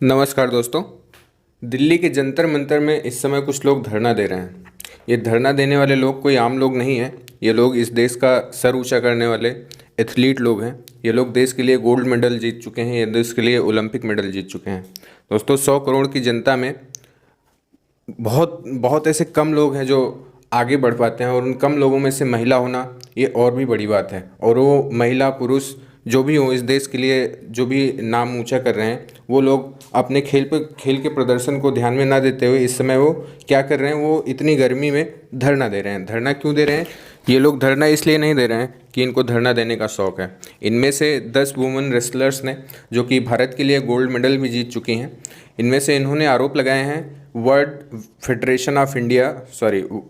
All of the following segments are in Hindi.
नमस्कार दोस्तों। दिल्ली के जंतर मंतर में इस समय कुछ लोग धरना दे रहे हैं। ये धरना देने वाले लोग कोई आम लोग नहीं हैं। ये लोग इस देश का सर ऊंचा करने वाले एथलीट लोग हैं। ये लोग देश के लिए गोल्ड मेडल जीत चुके हैं। ये देश के लिए ओलंपिक मेडल जीत चुके हैं। दोस्तों, 100 करोड़ की जनता में बहुत बहुत ऐसे कम लोग हैं जो आगे बढ़ पाते हैं, और उन कम लोगों में से महिला होना ये और भी बड़ी बात है। और वो महिला पुरुष जो भी हो, इस देश के लिए जो भी नाम ऊंचा कर रहे हैं, वो लोग अपने खेल के प्रदर्शन को ध्यान में ना देते हुए इस समय वो क्या कर रहे हैं, वो इतनी गर्मी में धरना दे रहे हैं। धरना क्यों दे रहे हैं? ये लोग धरना इसलिए नहीं दे रहे हैं कि इनको धरना देने का शौक़ है। इनमें से 10 वुमेन रेसलर्स ने, जो कि भारत के लिए गोल्ड मेडल भी जीत चुकी हैं, इनमें से इन्होंने आरोप लगाए हैं world federation of India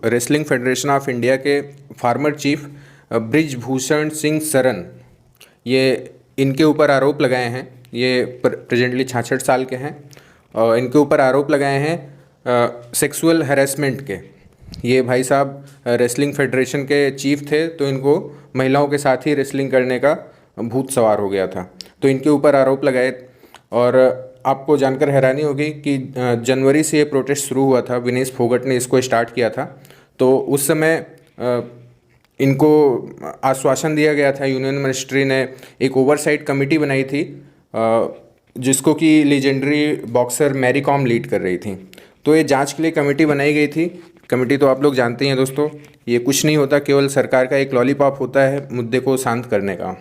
wrestling federation of India के फार्मर चीफ ब्रिजभूषण सिंह सरन, ये इनके ऊपर आरोप लगाए हैं। ये प्रेजेंटली 66 साल के हैं और इनके ऊपर आरोप लगाए हैं सेक्सुअल हैरेसमेंट के। ये भाई साहब रेसलिंग फेडरेशन के चीफ थे, तो इनको महिलाओं के साथ ही रेसलिंग करने का भूत सवार हो गया था, तो इनके ऊपर आरोप लगाए। और आपको जानकर हैरानी होगी कि जनवरी से ये प्रोटेस्ट शुरू हुआ था। विनेश फोगट ने इसको स्टार्ट किया था। तो उस समय इनको आश्वासन दिया गया था, यूनियन मिनिस्ट्री ने एक ओवरसाइट कमेटी बनाई थी जिसको कि legendary boxer Mary Kom lead कर रही थी। तो ये जांच के लिए कमेटी बनाई गई थी। कमेटी तो आप लोग जानते ही हैं दोस्तों, ये कुछ नहीं होता, केवल सरकार का एक लॉलीपॉप होता है मुद्दे को शांत करने का।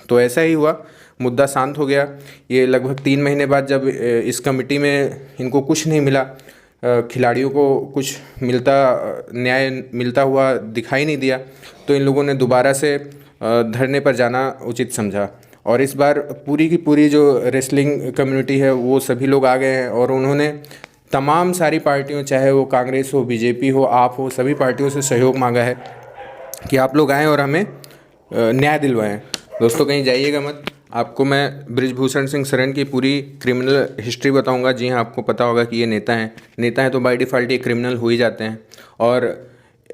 तो ऐसा ही हुआ, मुद्दा शांत हो गया। ये लगभग 3 महीने बाद जब इस कमेटी में इनको कुछ नहीं मिला, खिलाड़ियों को कुछ न्याय मिलता हुआ दिखाई नहीं दिया, तो इन लोगों ने दोबारा से धरने पर जाना उचित समझा। और इस बार पूरी की पूरी जो रेसलिंग कम्युनिटी है वो सभी लोग आ गए हैं, और उन्होंने तमाम सारी पार्टियों, चाहे वो कांग्रेस हो, बीजेपी हो, आप हो, सभी पार्टियों से सहयोग मांगा है कि आप लोग आएँ और हमें न्याय दिलवाएं। दोस्तों, कहीं जाइएगा मत। आपको मैं ब्रिजभूषण सिंह सरन की पूरी क्रिमिनल हिस्ट्री बताऊंगा। जी हाँ, आपको पता होगा कि ये नेता हैं तो बाय डिफ़ॉल्ट ये क्रिमिनल हो ही जाते हैं। और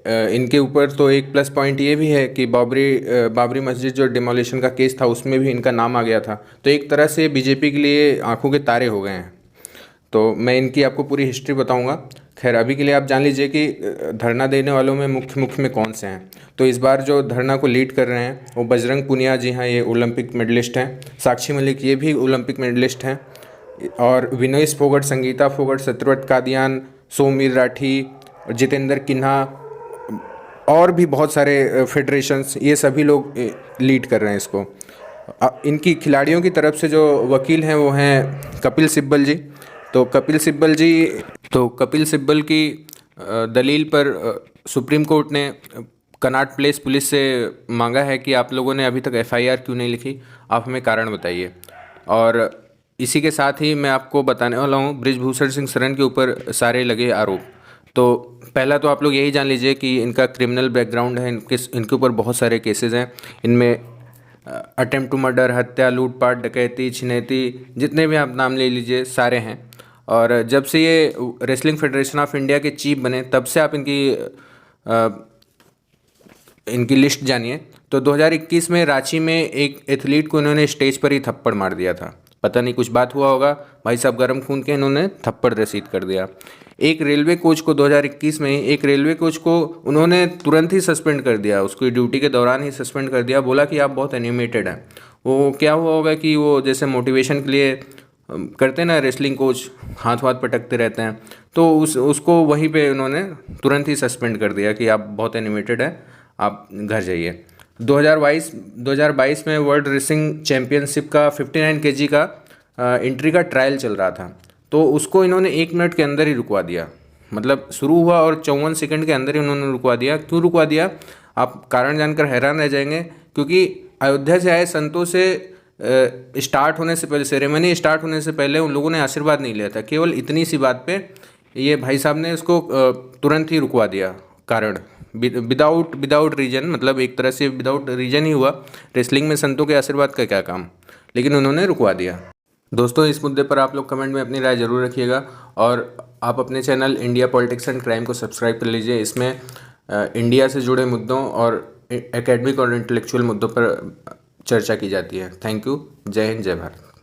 इनके ऊपर तो एक प्लस पॉइंट ये भी है कि बाबरी मस्जिद जो डिमोलिशन का केस था उसमें भी इनका नाम आ गया था। तो एक तरह से बीजेपी के लिए आंखों के तारे हो गए हैं। तो मैं इनकी आपको पूरी हिस्ट्री बताऊंगा। खैर, अभी के लिए आप जान लीजिए कि धरना देने वालों में मुख्य में कौन से हैं। तो इस बार जो धरना को लीड कर रहे हैं वो बजरंग पुनिया, जी हाँ, ये ओलंपिक मेडलिस्ट हैं। साक्षी मलिक, ये भी ओलंपिक मेडलिस्ट हैं। और विनेश फोगट, संगीता फोगट, सत्यव्रत कादियान, सोमवीर राठी, जितेंद्र किन्हा और भी बहुत सारे फेडरेशंस, ये सभी लोग लीड कर रहे हैं इसको। इनकी खिलाड़ियों की तरफ से जो वकील हैं वो हैं कपिल सिब्बल जी। तो कपिल सिब्बल की दलील पर सुप्रीम कोर्ट ने कनॉट प्लेस पुलिस से मांगा है कि आप लोगों ने अभी तक एफआईआर क्यों नहीं लिखी, आप हमें कारण बताइए। और इसी के साथ ही मैं आपको बताने वाला हूँ ब्रिजभूषण सिंह सरन के ऊपर सारे लगे आरोप। तो पहला तो आप लोग यही जान लीजिए कि इनका क्रिमिनल बैकग्राउंड है। इनके ऊपर बहुत सारे केसेस हैं। इनमें अटेम्प्ट टू मर्डर, हत्या, लूटपाट, डकैती, छिनैती, जितने भी आप नाम ले लीजिए सारे हैं। और जब से ये रेसलिंग फेडरेशन ऑफ इंडिया के चीफ बने तब से आप इनकी लिस्ट जानिए। तो 2021 में रांची में एक एथलीट को इन्होंने स्टेज पर ही थप्पड़ मार दिया था। पता नहीं कुछ बात हुआ होगा, भाई साहब गर्म खून के इन्होंने थप्पड़ रसीद कर दिया। एक रेलवे कोच को 2021 में एक रेलवे कोच को उन्होंने तुरंत ही सस्पेंड कर दिया, उसकी ड्यूटी के दौरान ही सस्पेंड कर दिया। बोला कि आप बहुत एनिमेटेड हैं। वो क्या हुआ होगा कि वो जैसे मोटिवेशन के लिए करते हैं ना, रेसलिंग कोच हाथ पटकते रहते हैं, तो उसको वहीं पे उन्होंने तुरंत ही सस्पेंड कर दिया कि आप बहुत एनिमेटेड हैं, आप घर जाइए। 2022 में वर्ल्ड रेसिंग चैम्पियनशिप का 59 केजी का एंट्री का ट्रायल चल रहा था, तो उसको इन्होंने 1 मिनट के अंदर ही रुकवा दिया। मतलब शुरू हुआ और 54 सेकंड के अंदर ही उन्होंने रुकवा दिया। क्यों रुकवा दिया, आप कारण जानकर हैरान रह जाएंगे। क्योंकि अयोध्या से आए संतों से स्टार्ट होने से पहले, सेरेमनी स्टार्ट होने से पहले उन लोगों ने आशीर्वाद नहीं लिया था। केवल इतनी सी बात पे ये भाई साहब ने इसको तुरंत ही रुकवा दिया। कारण विदाउट रीजन, मतलब एक तरह से विदाउट रीजन ही हुआ। रेसलिंग में संतों के आशीर्वाद का क्या काम, लेकिन उन्होंने रुकवा दिया। दोस्तों, इस मुद्दे पर आप लोग कमेंट में अपनी राय ज़रूर रखिएगा, और आप अपने channel India politics and crime को सब्सक्राइब कर लीजिए। इसमें इंडिया से जुड़े मुद्दों और एकेडमिक और इंटेलेक्चुअल मुद्दों पर चर्चा की जाती है। Thank you. जय हिंद, जय भारत।